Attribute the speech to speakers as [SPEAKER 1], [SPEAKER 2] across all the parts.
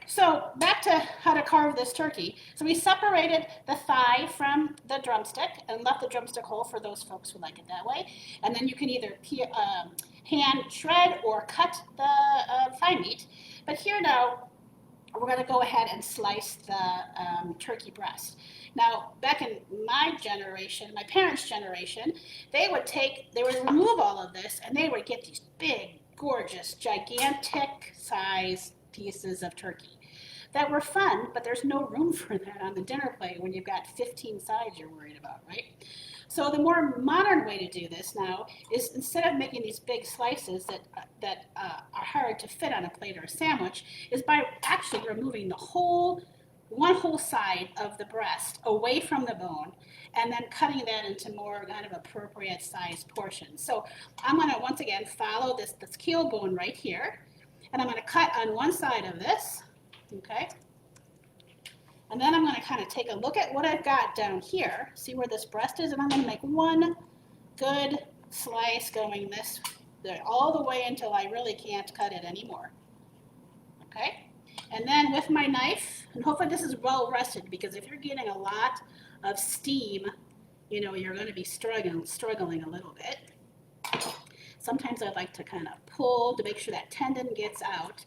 [SPEAKER 1] so back to how to carve this turkey. So we separated the thigh from the drumstick and left the drumstick whole for those folks who like it that way. And then you can either hand shred or cut the thigh meat. But here now, we're going to go ahead and slice the turkey breast. Now, back in my generation, my parents' generation, they would remove all of this and they would get these big, gorgeous, gigantic size pieces of turkey that were fun, but there's no room for that on the dinner plate when you've got 15 sides you're worried about, right? So the more modern way to do this now is instead of making these big slices that are hard to fit on a plate or a sandwich, is by actually removing one whole side of the breast away from the bone and then cutting that into more kind of appropriate sized portions. So I'm going to once again follow this keel bone right here, and I'm going to cut on one side of this, okay? And then I'm going to kind of take a look at what I've got down here, see where this breast is, and I'm going to make one good slice going this all the way until I really can't cut it anymore. Okay? And then with my knife, and hopefully this is well rested, because if you're getting a lot of steam, you know, you're going to be struggling a little bit. Sometimes I like to kind of pull to make sure that tendon gets out.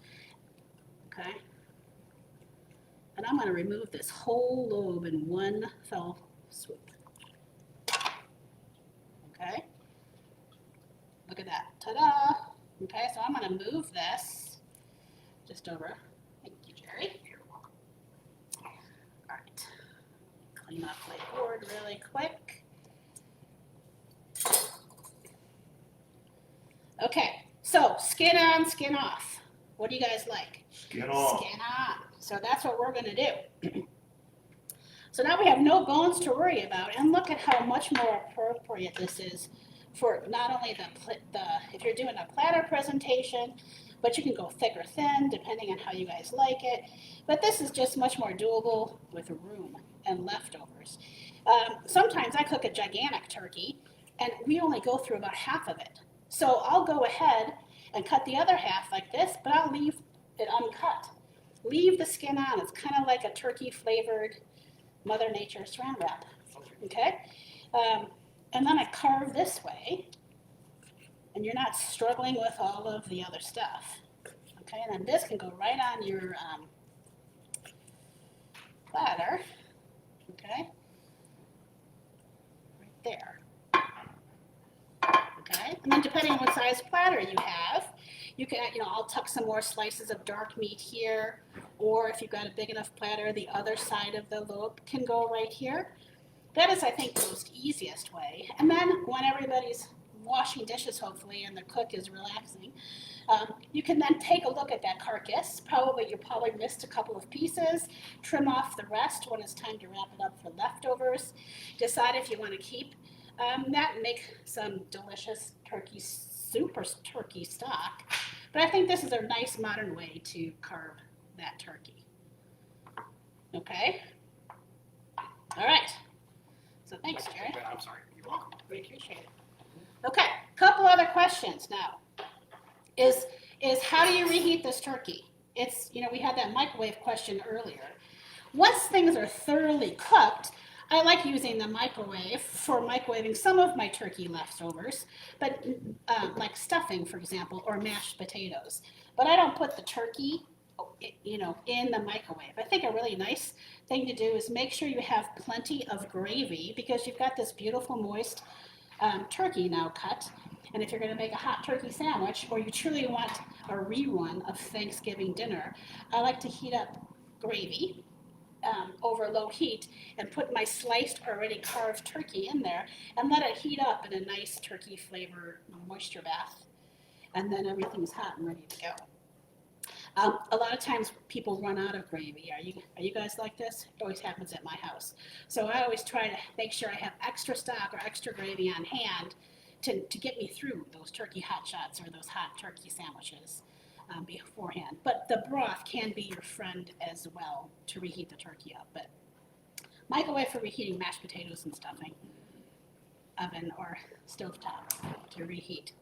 [SPEAKER 1] Okay? And I'm going to remove this whole lobe in one fell swoop. Okay? Look at that. Ta-da! Okay, so I'm going to move this just over. Thank you, Jerry. You're welcome. All right. Clean up my board really quick. Okay, so skin on, skin off. What do you guys like?
[SPEAKER 2] Skin off.
[SPEAKER 1] Skin on. So that's what we're going to do. So now we have no bones to worry about, and look at how much more appropriate this is for not only if you're doing a platter presentation, but you can go thick or thin depending on how you guys like it. But this is just much more doable with room and leftovers. Sometimes I cook a gigantic turkey, and we only go through about half of it. So I'll go ahead and cut the other half like this, but I'll leave it uncut. Leave the skin on. It's kind of like a turkey flavored Mother Nature saran wrap. Okay? And then I carve this way, and you're not struggling with all of the other stuff. Okay? And then this can go right on your platter. Okay? Right there. Okay, and then depending on what size platter you have, you can, I'll tuck some more slices of dark meat here, or if you've got a big enough platter, the other side of the lobe can go right here. That is, I think, the most easiest way. And then when everybody's washing dishes, hopefully, and the cook is relaxing, you can then take a look at that carcass. You probably missed a couple of pieces. Trim off the rest when it's time to wrap it up for leftovers. Decide if you want to keep that and make some delicious turkey soup or turkey stock. But I think this is a nice modern way to carve that turkey. Okay? All right. So thanks, Jerry.
[SPEAKER 2] I'm sorry. You're welcome.
[SPEAKER 1] We appreciate it. Okay, couple other questions now. Is how do you reheat this turkey? It's, we had that microwave question earlier. Once things are thoroughly cooked, I like using the microwave for microwaving some of my turkey leftovers, but like stuffing, for example, or mashed potatoes. But I don't put the turkey, in the microwave. I think a really nice thing to do is make sure you have plenty of gravy, because you've got this beautiful moist turkey now cut. And if you're going to make a hot turkey sandwich, or you truly want a rerun of Thanksgiving dinner, I like to heat up gravy over low heat and put my sliced, already carved turkey in there and let it heat up in a nice turkey flavor moisture bath. And then everything's hot and ready to go. A lot of times people run out of gravy. Are you guys like this? It always happens at my house. So I always try to make sure I have extra stock or extra gravy on hand to get me through those turkey hot shots or those hot turkey sandwiches beforehand. But the broth can be your friend as well to reheat the turkey up. But microwave for reheating mashed potatoes and stuffing. Oven or stovetop to reheat.